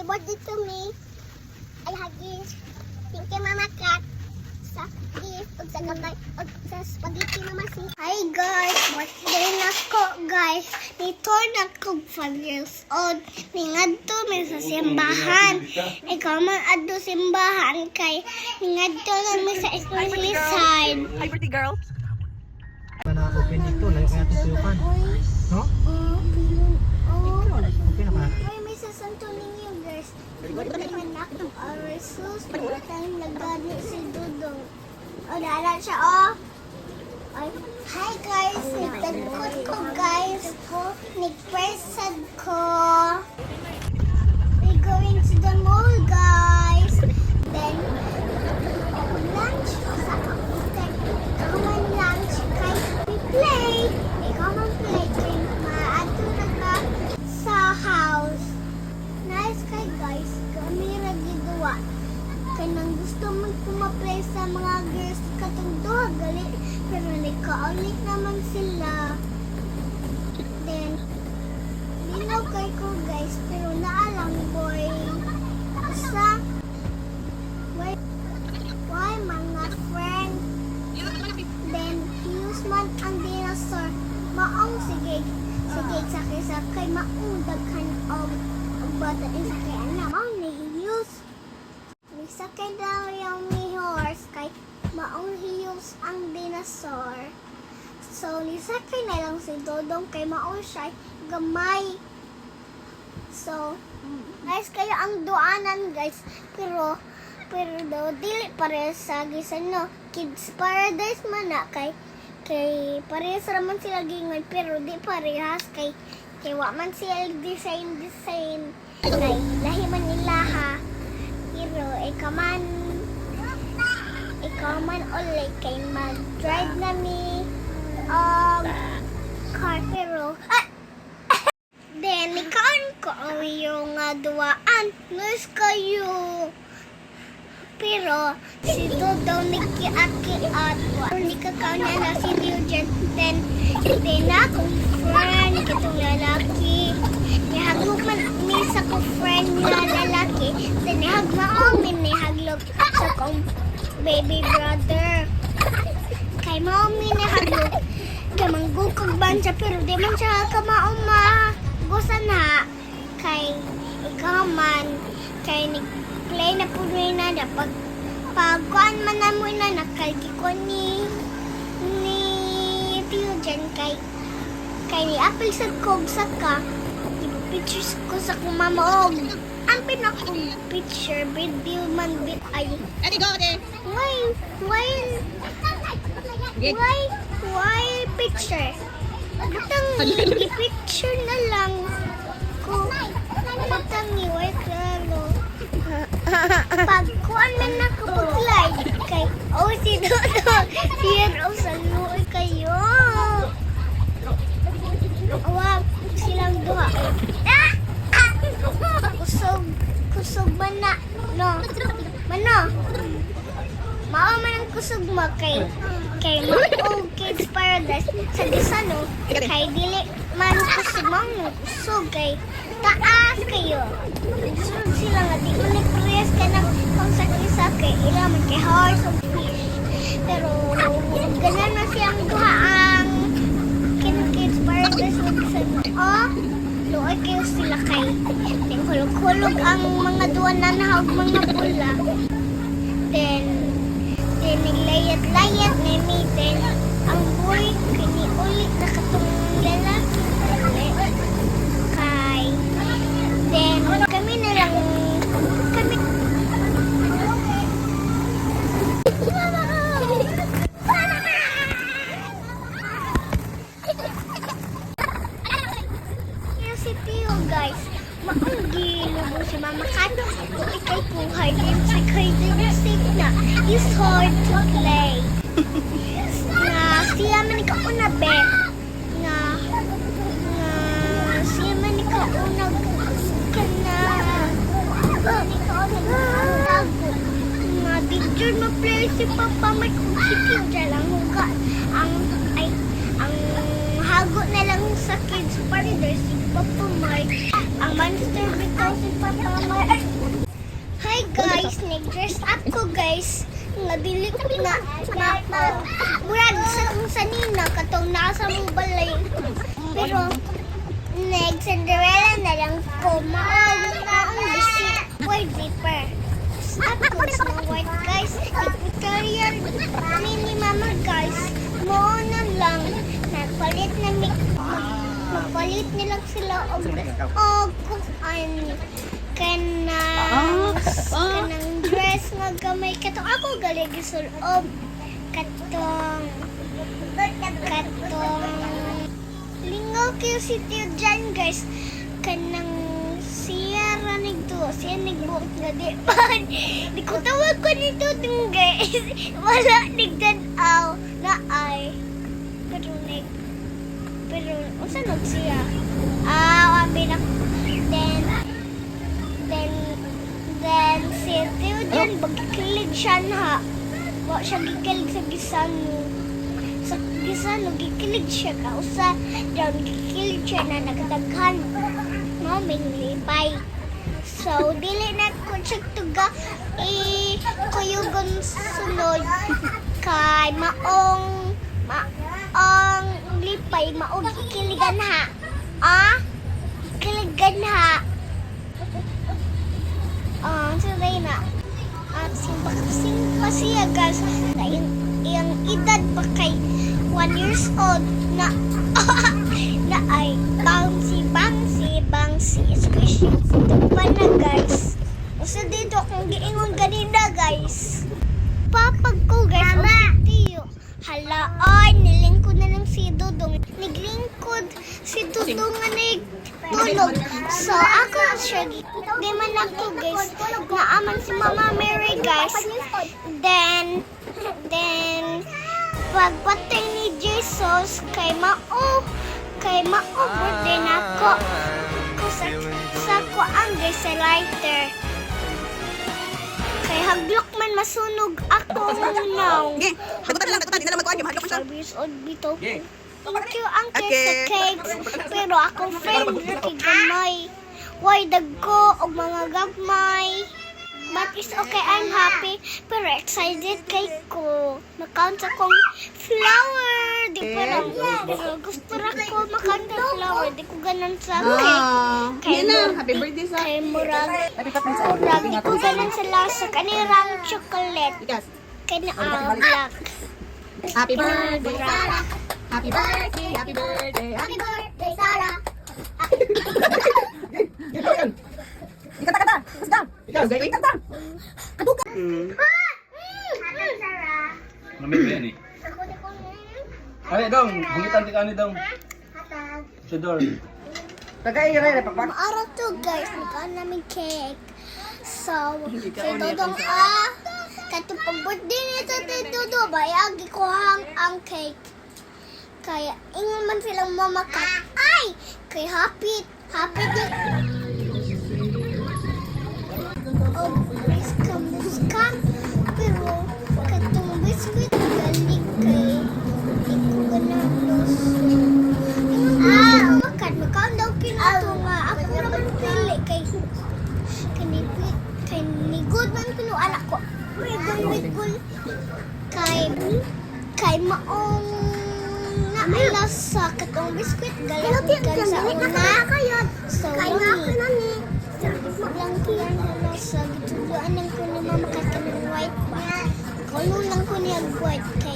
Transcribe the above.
happy birthday to me. Ay hagis. Thank you Mama Cat sa gift ug sa gamay ug sa spaghetti Mama si. Hi guys, birthday na ko guys. Nito na ko 5 years old. Ningadto mi sa simbahan. Ikaw man adto simbahan kay ningadto na mi sa Espiritu side. Hi, pretty girl. Na-open ito, like kaya tutuyukan. No? Okay na ba? Ay, may sasanto ninyo guys. Anak ng Jesus. Para tayong nagani si Dudong. O, naalan siya, oh. Ay, hi guys. Nagtagkot ko guys. Nagpresad ko. We're going to the mall guys. Then, lunch. Sa common lunch. Kay we play. Ikaw man play. Kay maato na ka sa house. Nice kay guys. Kami ragidua. Kay nang gusto mag-play sa mga girls katong duha gali. Pero nagka-ulit naman sila. Then, linaw kay ko guys. Pero naalang boy. Sa why mga friend. Then, use man ang dinosaur. Maong sige sakay maong daghan og bata sakay ana maong ni-use. Sakay daw yung ni horse kay maong hiyos ang dinosaur. So, nisakay na lang si Dodong kay maong siya gamay. So, guys, kayo ang duanan guys. Pero daw dili pare sa gisan no Kids Paradise man na kay parehas raman sila gingon pero di parehas kay wa man sila design kay lahi man nila ha. Pero ikaw man ulit kay mag-drive na mi car pero then ikaw ko yung duwaan nice kayo. Pero si Dodong nagkiat-kiat. Hindi ka niya na si Eugene. Then na akong friend, kitong lalaki. Nihaglo man ni sa ko friend na lalaki. Then nihagmaong nihaglog sa kong baby brother. Kay maong nihaglog. Kay manggukog ban siya pero di man siya kamaong magusan ha. Kay ikaw man. Kay play na po na dapat pagkuan man na mo na nakalgi ko ni Tio Jen kay ni apple sa kog saka pictures ko sa kumama og ang pinakong picture video man bit ay why picture butang i-picture na lang ko butang i-why klaro pagkuan man na kapag-live kay si Dodo siyan sa luoy kayo silang duha kusog man na no mano mao man ang kusog mo kay Kids Paradise sa Gisano kay dili man kusog kusog kay taas kayo kusog sila nga di mo nag-press ka ng pangsakay-sakay ila man kay horse o fish pero ganun na siyang duha ang Kids Paradise sa Gisano luoy kayo sila kay hulog-hulog ang mga duwa na nahawag mga pula then naglayat-layat na then ang boy kini-ulit na katong lalaki kay then kami na lang kami si Tio guys maanggi lubo si Mama Kat kung ikay puhay din sa safe na is hard to play na siya man ikauna be na siya man ikauna na didyon ma-play si Papa may kung si Kidja lang huga ang hago na lang sa Kids Paradise si Papa Mark ang monster bitaw si Papa Mark nag-dress up ko guys. Nabili ko na murag sa nina katong nasa mong balay. Pero nag-Cinderella na lang ko. Maong bisi. White zipper. Up ko sa white guys. Victorian mini mama guys. Mo na lang. Nagpalit na magpalit nilang sila og kung ano kanang dress nga gamay katong ako gali gisulob katong lingaw kayo si Tio Jan guys kanang siya ranig to siya nagbuot nga di man di ko tawag ko nito ting guys wala nagdanaw na ay pero unsa nag siya wabi na then si Tio Jan bagkilig siya na wa siya gikilig sa gisano gikilig siya ka usa daw gikilig siya na nagdaghan maming lipay so dili na ko siya tuga kuyugon sunod kay maong lipay maong gikiligan ha gikiligan ha sabay na simpa siya guys na iyang edad pa kay 1 years old na ay bangsi squishy pa na guys usa dito akong giingon ganina guys papag ko guys o si Tio hala ay nilingkod na ng si Dudong naglingkod si Dudong nga nagtulog so ako siya di man ako guys naaman si Mama Mary guys then pagpatay ni Jesus kay mao birthday na ako sa kuang guys sa lighter kay haglok man masunog ako now Tagutan lang, hindi na lang magkuhan yung hadlok mo siya. 5 years old bito thank you uncle sa cakes pero akong friend kay gamay why dagko og mga gagmay but it's okay I'm happy pero excited kay ko makount akong flower di pa lang gusto ra ko makount ang flower di ko ganan sa cake Yan na, happy birthday sa... kay murag Happy birthday sa... di ko ganan sa lasa kanirang chocolate Ikas. kaya black Happy birthday, Sarah. Happy birthday, happy birthday, happy birthday Sarah Ikata-kata, sedang. Ikaw, gaya ikata. Kaduka. Sarah Namit yan eh. ako di ko Ay, dong. Hangitan ti kani dong. hatag Sudor. Tagay, re, papak. Maaraw to guys, magkaan namin cake. So, si Dodong katong pag-birthday nito si Dodo, bayagi ko ang cake. Kaya, ingon man silang mamakat. Ay! Kay happy din. Oh, muska. Pero, katong biskuit galing kay di ko ganalos. Makan daw kinato nga. Ako naman pili kay kanigod man kuno anak ko. Wigol. Kay maong naila sa katong biskuit galing sa una. So, lami. Lang kiyan na sa gituduan ng kuno mamakat ng white ba. Kuno lang ko niya white kay